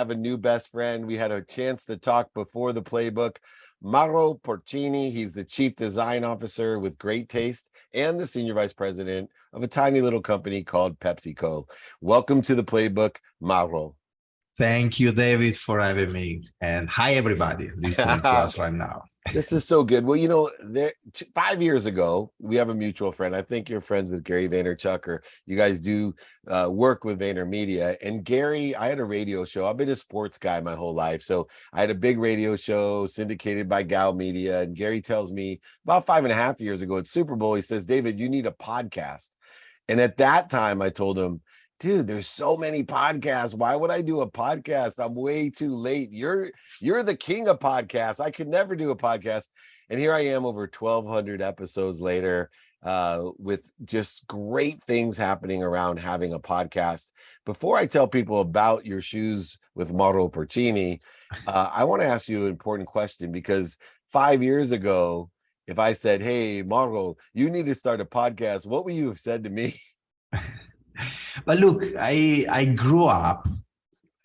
have a new best friend. We had a chance to talk before the playbook. Mauro Porcini, he's the chief design officer with great taste and the senior vice president of a tiny little company called PepsiCo. Welcome to the playbook, Mauro. Thank you, David, for having me. And hi, everybody listening to us right now. This is so good. Well, you know, 5 years ago, we have a mutual friend. I think you're friends with Gary Vaynerchuk, or you guys do work with VaynerMedia. And Gary, I had a radio show. I've been a sports guy my whole life. So I had a big radio show syndicated by Gal Media. And Gary tells me about 5.5 years ago at Super Bowl, he says, David, you need a podcast. And at that time, I told him, dude, there's so many podcasts. Why would I do a podcast? I'm way too late. You're the king of podcasts. I could never do a podcast. And here I am over 1,200 episodes later with just great things happening around having a podcast. Before I tell people about your shoes with Mauro Porcini, I want to ask you an important question, because 5 years ago, if I said, hey, Mauro, you need to start a podcast, what would you have said to me? But look, I grew up,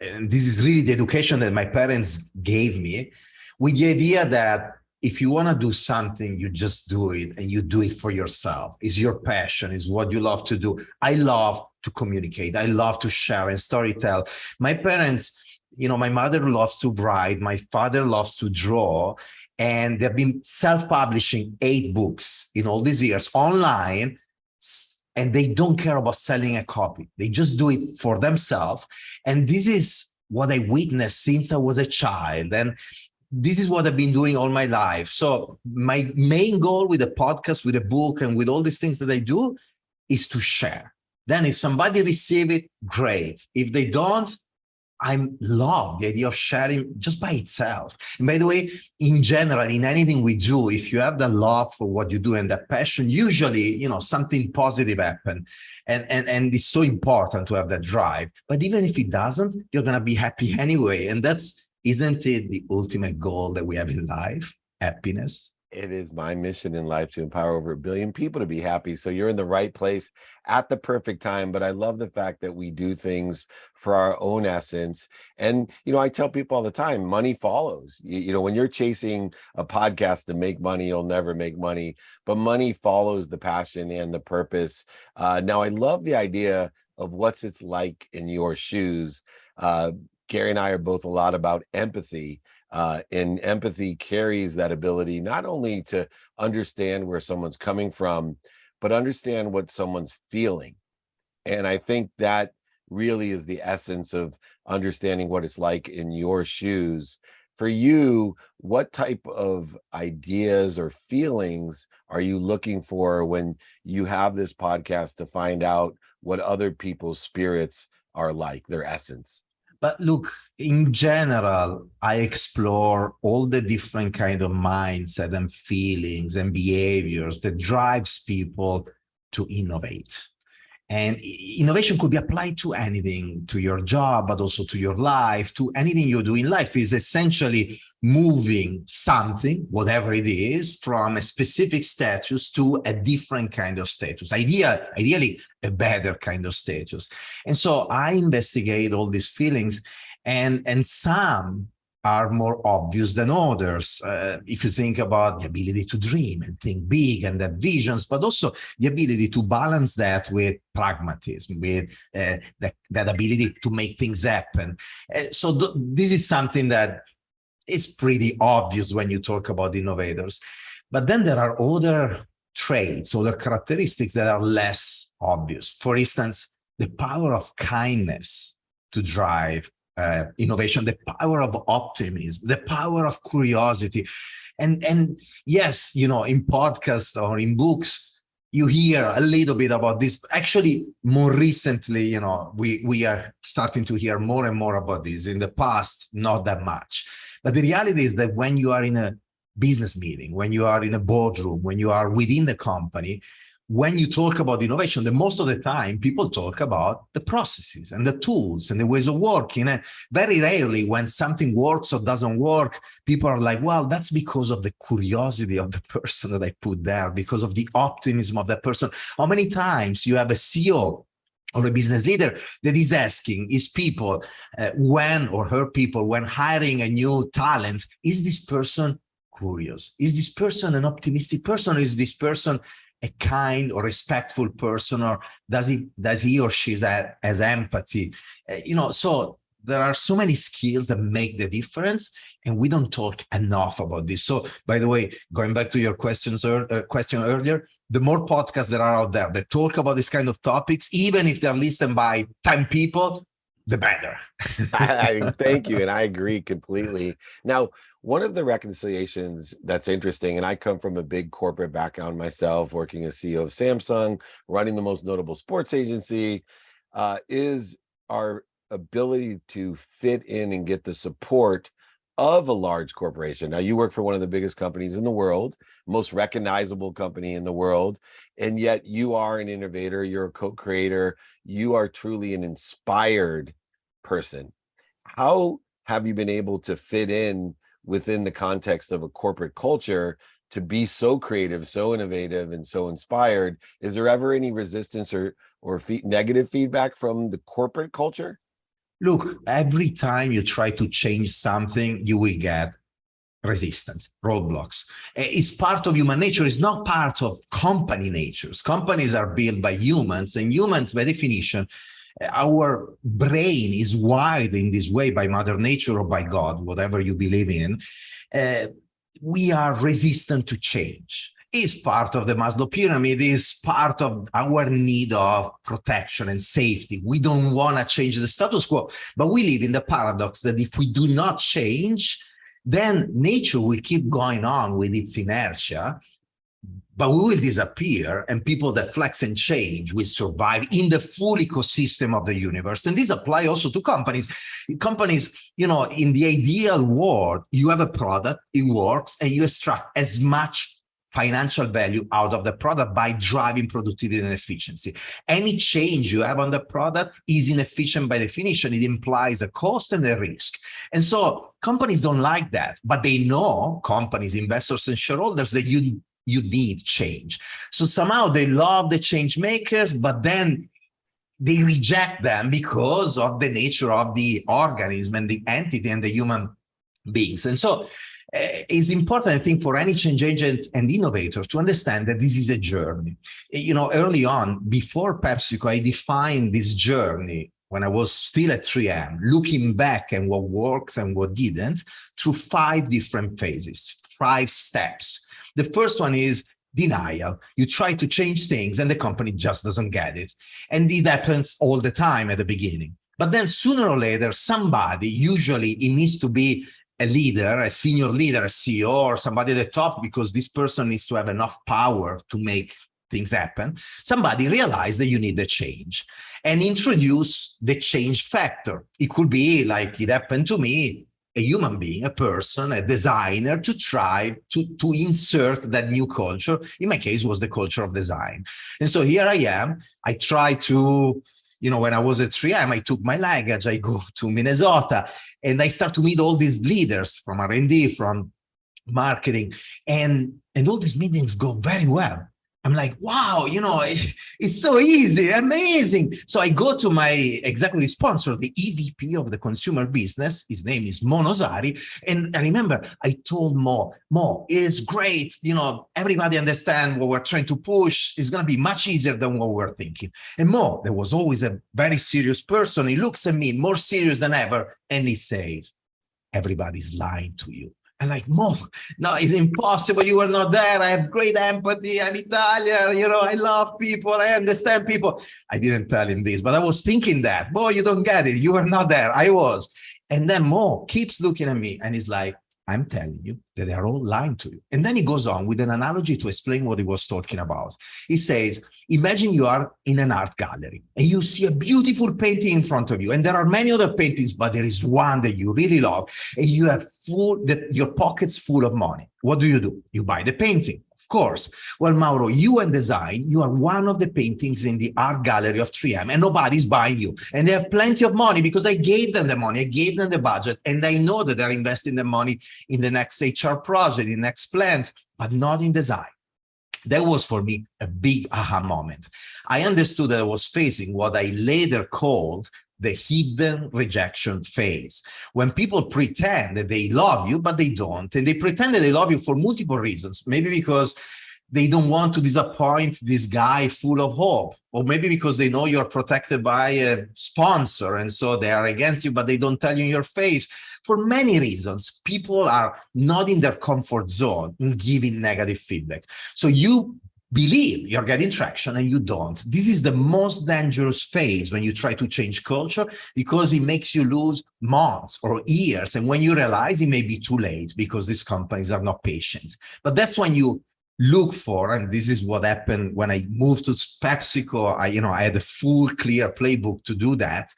and this is really the education that my parents gave me, with the idea that if you want to do something, you just do it, and you do it for yourself. It's your passion, it's what you love to do. I love to communicate. I love to share and storytell. My parents, you know, my mother loves to write. My father loves to draw. And they've been self-publishing 8 books in all these years online. And they don't care about selling a copy. They just do it for themselves. And this is what I witnessed since I was a child. And this is what I've been doing all my life. So my main goal with the podcast, with the book, and with all these things that I do is to share. Then if somebody receives it, great. If they don't, I love the idea of sharing just by itself. And by the way, in general, in anything we do, if you have the love for what you do and that passion, usually, you know, something positive happens. And it's so important to have that drive. But even if it doesn't, you're going to be happy anyway. And isn't it the ultimate goal that we have in life? Happiness. It is my mission in life to empower over 1 billion people to be happy. So you're in the right place at the perfect time. But I love the fact that we do things for our own essence. And, you know, I tell people all the time, money follows. You know, when you're chasing a podcast to make money, you'll never make money. But money follows the passion and the purpose. Now, I love the idea of what's it's like in your shoes. Gary and I are both a lot about empathy. And empathy carries that ability not only to understand where someone's coming from, but understand what someone's feeling. And I think that really is the essence of understanding what it's like in your shoes. For you, what type of ideas or feelings are you looking for when you have this podcast to find out what other people's spirits are like, their essence? But look, in general, I explore all the different kind of mindset and feelings and behaviors that drives people to innovate. And innovation could be applied to anything, to your job, but also to your life, to anything you do in life. Is essentially moving something, whatever it is, from a specific status to a different kind of status, ideally a better kind of status. And so I investigate all these feelings, and some are more obvious than others. If you think about the ability to dream and think big and have visions, but also the ability to balance that with pragmatism, with that ability to make things happen. So this is something that is pretty obvious when you talk about innovators. But then there are other traits, other characteristics that are less obvious. For instance, the power of kindness to drive innovation, the power of optimism, the power of curiosity. And yes, you know, in podcasts or in books, you hear a little bit about this. Actually, more recently, you know, we are starting to hear more and more about this. In the past, not that much. But the reality is that when you are in a business meeting, when you are in a boardroom, when you are within the company, when you talk about innovation, the most of the time people talk about the processes and the tools and the ways of working. And very rarely when something works or doesn't work, people are like, well, that's because of the curiosity of the person that I put there, because of the optimism of that person. How many times you have a CEO or a business leader that is asking his people when hiring a new talent, is this person curious? Is this person an optimistic person? Or is this person a kind or respectful person? Or does he or she has empathy? So there are so many skills that make the difference, and we don't talk enough about this. So, by the way, going back to your question earlier, the more podcasts that are out there that talk about this kind of topics, even if they're listened by 10 people, the better. I thank you, and I agree completely. Now, one of the reconciliations that's interesting, and I come from a big corporate background myself, working as CEO of Samsung, running the most notable sports agency, is our ability to fit in and get the support of a large corporation. Now, you work for one of the biggest companies in the world, most recognizable company in the world, and yet you are an innovator, you're a co-creator, you are truly an inspired person. How have you been able to fit in within the context of a corporate culture to be so creative, so innovative, and so inspired? Is there ever any resistance or negative feedback from the corporate culture? Look, every time you try to change something, you will get resistance, roadblocks. It's part of human nature. It's not part of company natures. Companies are built by humans, and humans, by definition, our brain is wired in this way by Mother Nature or by God, whatever you believe in. We are resistant to change. Is part of the Maslow pyramid, is part of our need of protection and safety. We don't want to change the status quo, but we live in the paradox that if we do not change, then nature will keep going on with its inertia, but we will disappear, and people that flex and change will survive in the full ecosystem of the universe. And this applies also to companies. Companies, in the ideal world, you have a product, it works, and you extract as much financial value out of the product by driving productivity and efficiency. Any change you have on the product is inefficient by definition. It implies a cost and a risk. And so companies don't like that, but they know, companies, investors, and shareholders, that you need change. So somehow they love the change makers, but then they reject them because of the nature of the organism and the entity and the human beings. And so it's important, I think, for any change agent and innovator to understand that this is a journey. Early on, before PepsiCo, I defined this journey when I was still at 3M, looking back at what works and what didn't, through 5 different phases, 5 steps. The first one is denial. You try to change things and the company just doesn't get it. And it happens all the time at the beginning. But then sooner or later, somebody, usually it needs to be a leader, a senior leader, a CEO, or somebody at the top, because this person needs to have enough power to make things happen. Somebody realized that you need a change and introduce the change factor. It could be, like it happened to me, a human being, a person, a designer, to try to insert that new culture. In my case, was the culture of design. And so here I am. I try to, when I was at 3M, I took my luggage, I go to Minnesota, and I start to meet all these leaders from R&D, from marketing, and all these meetings go very well. I'm like, wow, it's so easy, amazing. So I go to my executive sponsor, the EVP of the consumer business. His name is Mo Nosari. And I remember I told Mo, it's great. Everybody understand what we're trying to push. It's going to be much easier than what we're thinking. And Mo, there was always a very serious person. He looks at me more serious than ever. And he says, everybody's lying to you. I'm like, Mo, no, it's impossible. You were not there. I have great empathy. I'm Italian. I love people. I understand people. I didn't tell him this, but I was thinking that. Mo, you don't get it. You were not there. I was. And then Mo keeps looking at me and he's like, I'm telling you that they're all lying to you. And then he goes on with an analogy to explain what he was talking about. He says, imagine you are in an art gallery and you see a beautiful painting in front of you. And there are many other paintings, but there is one that you really love. And you have your pockets full of money. What do? You buy the painting. Course. Well, Mauro, you and design, you are one of the paintings in the art gallery of 3M, and nobody's buying you. And they have plenty of money because I gave them the money, I gave them the budget, and I know that they're investing the money in the next HR project, in the next plant, but not in design. That was for me a big aha moment. I understood that I was facing what I later called the hidden rejection phase, when people pretend that they love you, but they don't. And they pretend that they love you for multiple reasons. Maybe because they don't want to disappoint this guy full of hope, or maybe because they know you're protected by a sponsor and so they are against you, but they don't tell you in your face. For many reasons, people are not in their comfort zone in giving negative feedback. So you believe you're getting traction and you don't. This is the most dangerous phase when you try to change culture, because it makes you lose months or years. And when you realize, it may be too late because these companies are not patient. But that's when you look for, and this is what happened when I moved to PepsiCo. I had a full, clear playbook to do that.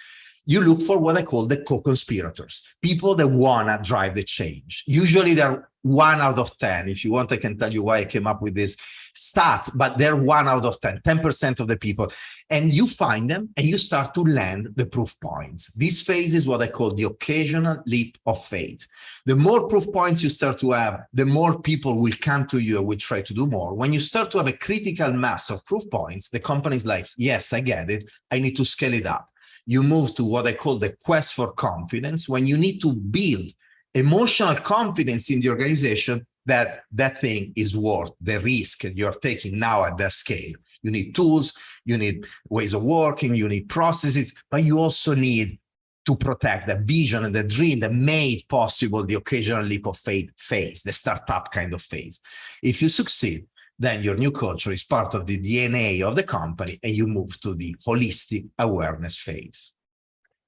You look for what I call the co-conspirators, people that want to drive the change. Usually they're 1 out of 10. If you want, I can tell you why I came up with this stat, but they're 1 out of 10, 10% of the people. And you find them and you start to land the proof points. This phase is what I call the occasional leap of faith. The more proof points you start to have, the more people will come to you and will try to do more. When you start to have a critical mass of proof points, the company's like, yes, I get it. I need to scale it up. You move to what I call the quest for confidence, when you need to build emotional confidence in the organization that that thing is worth the risk you're taking now at that scale. You need tools, you need ways of working, you need processes, but you also need to protect the vision and the dream that made possible the occasional leap of faith phase, the startup kind of phase. If you succeed, then your new culture is part of the DNA of the company, and you move to the holistic awareness phase.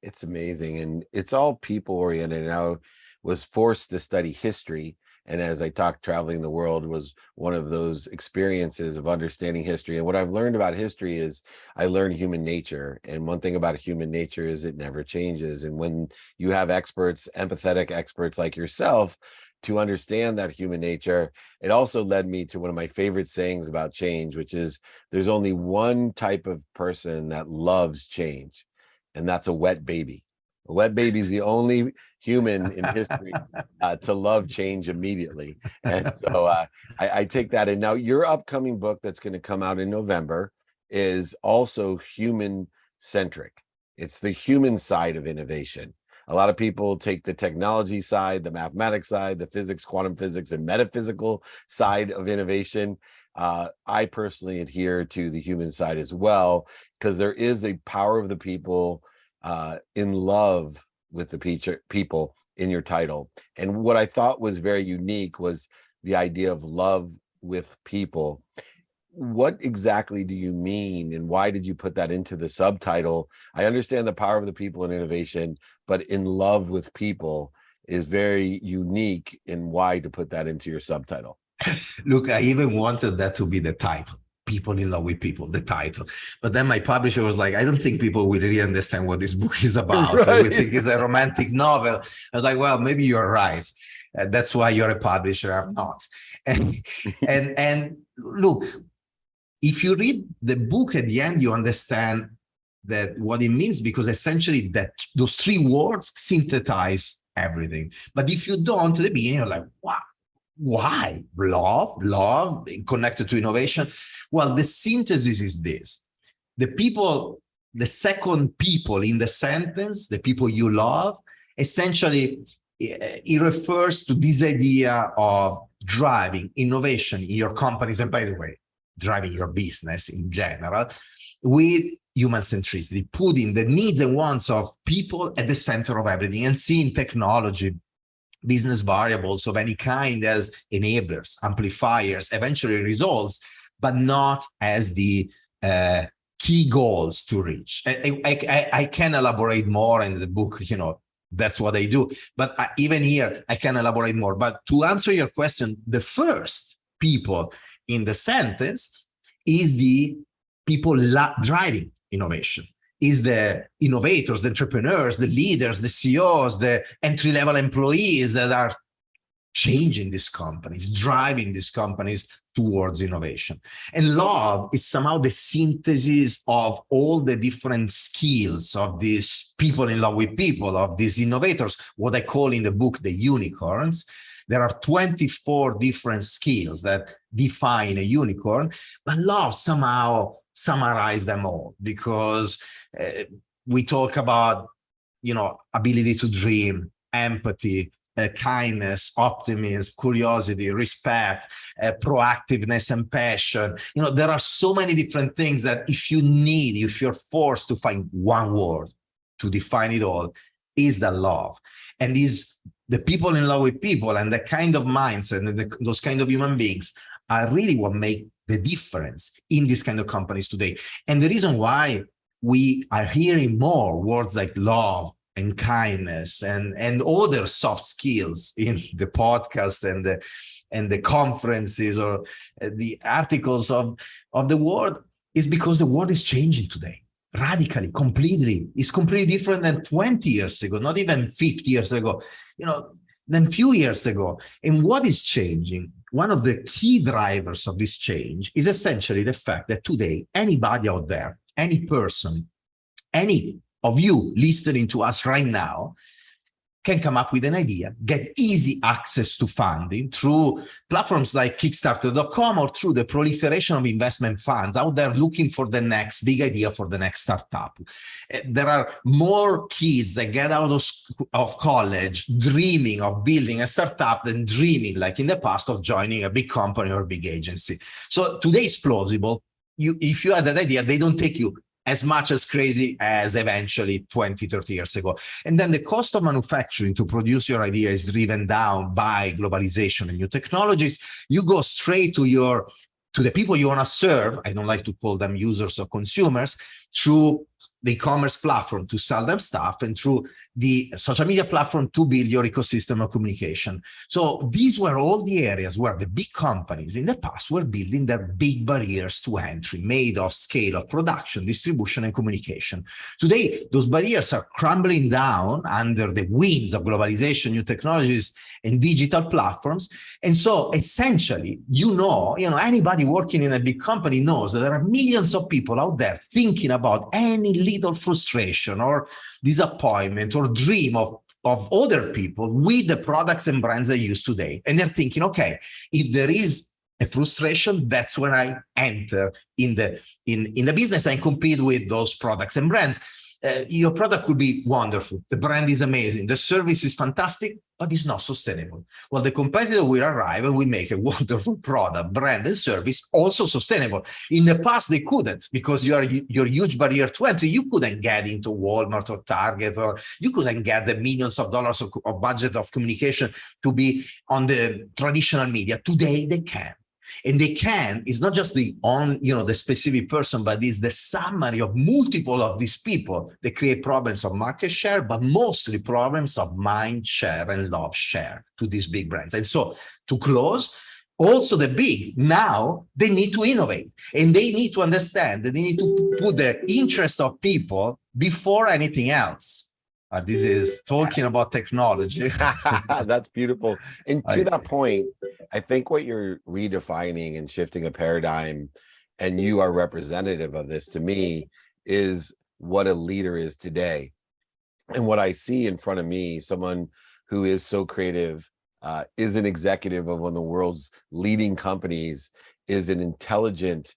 It's amazing. And it's all people oriented. And I was forced to study history. And as I talked, traveling the world was one of those experiences of understanding history. And what I've learned about history is I learned human nature. And one thing about human nature is it never changes. And when you have experts, empathetic experts like yourself, to understand that human nature, it also led me to one of my favorite sayings about change, which is there's only one type of person that loves change, and that's a wet baby. A wet baby is the only human in history to love change immediately. And so I take that. And now your upcoming book that's going to come out in November is also human centric. It's the human side of innovation. A lot of people take the technology side, the mathematics side, the physics, quantum physics, and metaphysical side of innovation. I personally adhere to the human side as well, because there is a power of the people in love with the people in your title. And what I thought was very unique was the idea of love with people. What exactly do you mean, and why did you put that into the subtitle? I understand the power of the people in innovation, but in love with people is very unique in why to put that into your subtitle. Look, I even wanted that to be the title. People in love with people, the title. But then my publisher was like, I don't think people will really understand what this book is about. Right. We think it's a romantic novel. I was like, well, maybe you're right. That's why you're a publisher. I'm not. And look, if you read the book at the end, you understand that what it means, because essentially that those 3 words synthesize everything. But if you don't, at the beginning, you're like, wow, why? Love, connected to innovation. Well, the synthesis is this. The people, the second people in the sentence, the people you love, essentially, it refers to this idea of driving innovation in your companies, and by the way, driving your business in general, with human centricity, putting the needs and wants of people at the center of everything, and seeing technology, business variables of any kind as enablers, amplifiers, eventually results, but not as the key goals to reach. I can elaborate more in the book, that's what I do. But even here, I can elaborate more. But to answer your question, the first people in the sentence is the people driving innovation, is the innovators, the entrepreneurs, the leaders, the CEOs, the entry-level employees that are changing these companies, driving these companies towards innovation. And love is somehow the synthesis of all the different skills of these people in love with people, of these innovators, what I call in the book the unicorns. There are 24 different skills that define a unicorn, but love somehow summarize them all, because we talk about, ability to dream, empathy, kindness, optimism, curiosity, respect, proactiveness, and passion. There are so many different things that if you're forced to find one word to define it all, is the love. And is the people in love with people, and the kind of mindset and those kind of human beings are really what make the difference in these kind of companies today. And the reason why we are hearing more words like love and kindness and other soft skills in the podcast and the conferences or the articles of the world is because the world is changing today. Radically, completely. It's completely different than 20 years ago, not even 50 years ago, than few years ago. And what is changing? One of the key drivers of this change is essentially the fact that today, anybody out there, any person, any of you listening to us right now, can come up with an idea, get easy access to funding through platforms like Kickstarter.com or through the proliferation of investment funds out there looking for the next big idea for the next startup. There are more kids that get out of college dreaming of building a startup than dreaming, like in the past, of joining a big company or a big agency. So today is plausible. If you had that idea, they don't take you as much as crazy as eventually 20, 30 years ago. And then the cost of manufacturing to produce your idea is driven down by globalization and new technologies. You go straight to the people you want to serve. I don't like to call them users or consumers, through the e-commerce platform to sell them stuff, and through the social media platform to build your ecosystem of communication. So these were all the areas where the big companies in the past were building their big barriers to entry, made of scale of production, distribution, and communication. Today, those barriers are crumbling down under the winds of globalization, new technologies, and digital platforms. And so essentially, anybody working in a big company knows that there are millions of people out there thinking about any little frustration or disappointment or dream of other people with the products and brands they use today. And they're thinking, okay, if there is a frustration, that's when I enter in the business and compete with those products and brands. Your product could be wonderful. The brand is amazing. The service is fantastic, but it's not sustainable. Well, the competitor will arrive and will make a wonderful product, brand, and service also sustainable. In the past, they couldn't, because your huge barrier to entry. You couldn't get into Walmart or Target, or you couldn't get the millions of dollars of budget of communication to be on the traditional media. Today, they can. And they can, it's not just the specific person, but it's the summary of multiple of these people that create problems of market share, but mostly problems of mind share and love share to these big brands. And so to close, also the big, now they need to innovate, and they need to understand that they need to put the interest of people before anything else. This is talking about technology. That's beautiful. And to that point, I think what you're redefining and shifting a paradigm, and you are representative of this to me, is what a leader is today. And what I see in front of me, someone who is so creative, is an executive of one of the world's leading companies, is an intelligent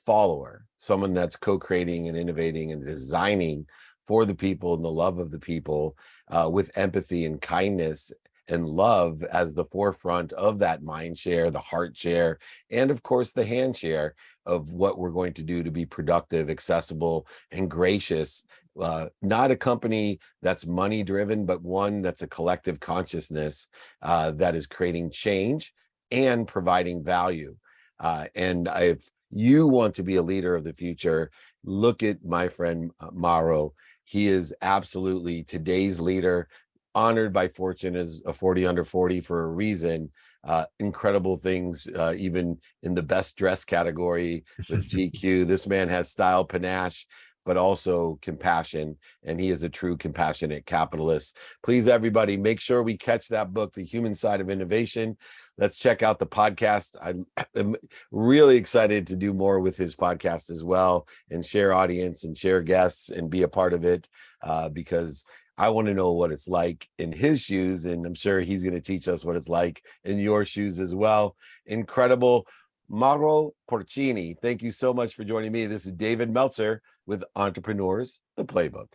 follower, someone that's co-creating and innovating and designing for the people and the love of the people, with empathy and kindness and love as the forefront of that mind share, the heart share, and of course the hand share of what we're going to do to be productive, accessible, and gracious. Not a company that's money driven, but one that's a collective consciousness that is creating change and providing value. And if you want to be a leader of the future, look at my friend Mauro. He is absolutely today's leader, honored by Fortune as a 40 under 40 for a reason. Incredible things, even in the best dress category with GQ. This man has style, panache, but also compassion, and he is a true compassionate capitalist. Please, everybody, make sure we catch that book, The Human Side of Innovation. Let's check out the podcast. I'm really excited to do more with his podcast as well, and share audience and share guests and be a part of it, because I want to know what it's like in his shoes, and I'm sure he's going to teach us what it's like in your shoes as well. Incredible. Mauro Porcini. Thank you so much for joining me. This is David Meltzer with Entrepreneurs, the Playbook.